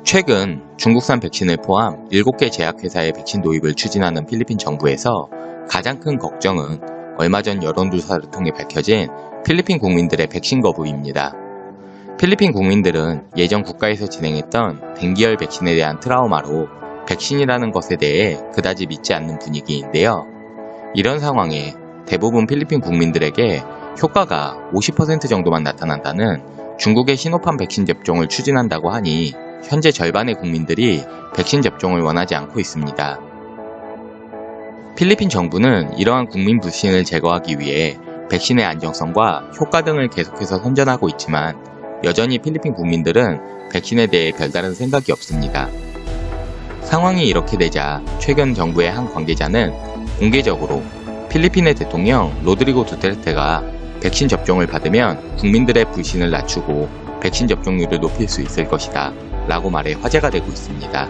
최근 중국산 백신을 포함 7개 제약회사의 백신 도입을 추진하는 필리핀 정부에서 가장 큰 걱정은 얼마 전 여론조사를 통해 밝혀진 필리핀 국민들의 백신 거부입니다. 필리핀 국민들은 예전 국가에서 진행했던 댕기열 백신에 대한 트라우마로 백신이라는 것에 대해 그다지 믿지 않는 분위기인데요. 이런 상황에 대부분 필리핀 국민들에게 효과가 50% 정도만 나타난다는 중국의 시노팜 백신 접종을 추진한다고 하니 현재 절반의 국민들이 백신 접종을 원하지 않고 있습니다. 필리핀 정부는 이러한 국민 불신을 제거하기 위해 백신의 안정성과 효과 등을 계속해서 선전하고 있지만 여전히 필리핀 국민들은 백신에 대해 별다른 생각이 없습니다. 상황이 이렇게 되자 최근 정부의 한 관계자는 공개적으로 필리핀의 대통령 로드리고 두테르테가 백신 접종을 받으면 국민들의 불신을 낮추고 백신 접종률을 높일 수 있을 것이다 라고 말해 화제가 되고 있습니다.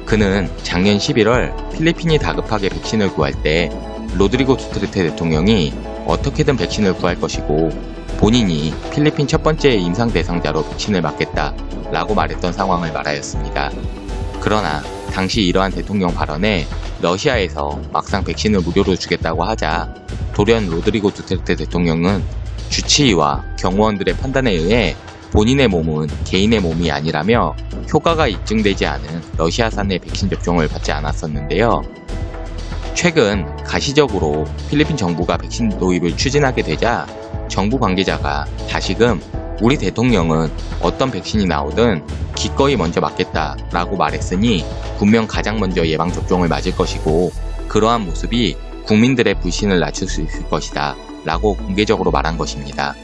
그는 작년 11월 필리핀이 다급하게 백신을 구할 때 로드리고 두테르테 대통령이 어떻게든 백신을 구할 것이고 본인이 필리핀 첫 번째 임상 대상자로 백신을 맞겠다 라고 말했던 상황을 말하였습니다. 그러나 당시 이러한 대통령 발언에 러시아에서 막상 백신을 무료로 주겠다고 하자 돌연 로드리고 두테르테 대통령은 주치의와 경호원들의 판단에 의해 본인의 몸은 개인의 몸이 아니라며 효과가 입증되지 않은 러시아산의 백신 접종을 받지 않았었는데요. 최근 가시적으로 필리핀 정부가 백신 도입을 추진하게 되자 정부 관계자가 다시금 우리 대통령은 어떤 백신이 나오든 기꺼이 먼저 맞겠다라고 말했으니 분명 가장 먼저 예방접종을 맞을 것이고 그러한 모습이 국민들의 불신을 낮출 수 있을 것이다 라고 공개적으로 말한 것입니다.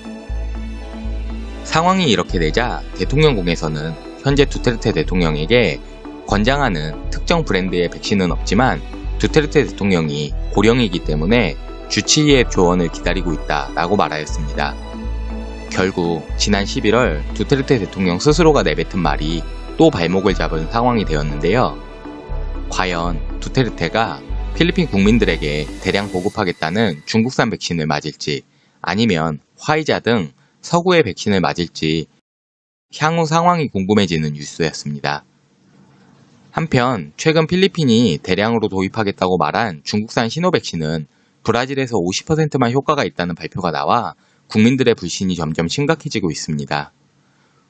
상황이 이렇게 되자 대통령궁에서는 현재 두테르테 대통령에게 권장하는 특정 브랜드의 백신은 없지만 두테르테 대통령이 고령이기 때문에 주치의의 조언을 기다리고 있다 라고 말하였습니다. 결국 지난 11월 두테르테 대통령 스스로가 내뱉은 말이 또 발목을 잡은 상황이 되었는데요. 과연 두테르테가 필리핀 국민들에게 대량 보급하겠다는 중국산 백신을 맞을지 아니면 화이자 등 서구의 백신을 맞을지 향후 상황이 궁금해지는 뉴스였습니다. 한편 최근 필리핀이 대량으로 도입하겠다고 말한 중국산 시노백신은 브라질에서 50%만 효과가 있다는 발표가 나와 국민들의 불신이 점점 심각해지고 있습니다.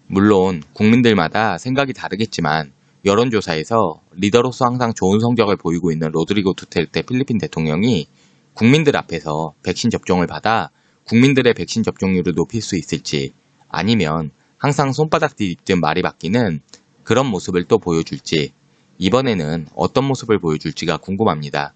물론 국민들마다 생각이 다르겠지만 여론조사에서 리더로서 항상 좋은 성적을 보이고 있는 로드리고 두테르테 필리핀 대통령이 국민들 앞에서 백신 접종을 받아 국민들의 백신 접종률을 높일 수 있을지 아니면 항상 손바닥 뒤집듯 말이 바뀌는 그런 모습을 또 보여줄지 이번에는 어떤 모습을 보여줄지가 궁금합니다.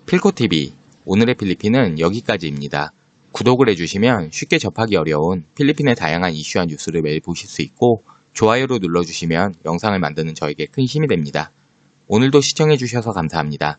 필코TV 오늘의 필리핀은 여기까지입니다. 구독을 해주시면 쉽게 접하기 어려운 필리핀의 다양한 이슈와 뉴스를 매일 보실 수 있고 좋아요로 눌러주시면 영상을 만드는 저에게 큰 힘이 됩니다. 오늘도 시청해주셔서 감사합니다.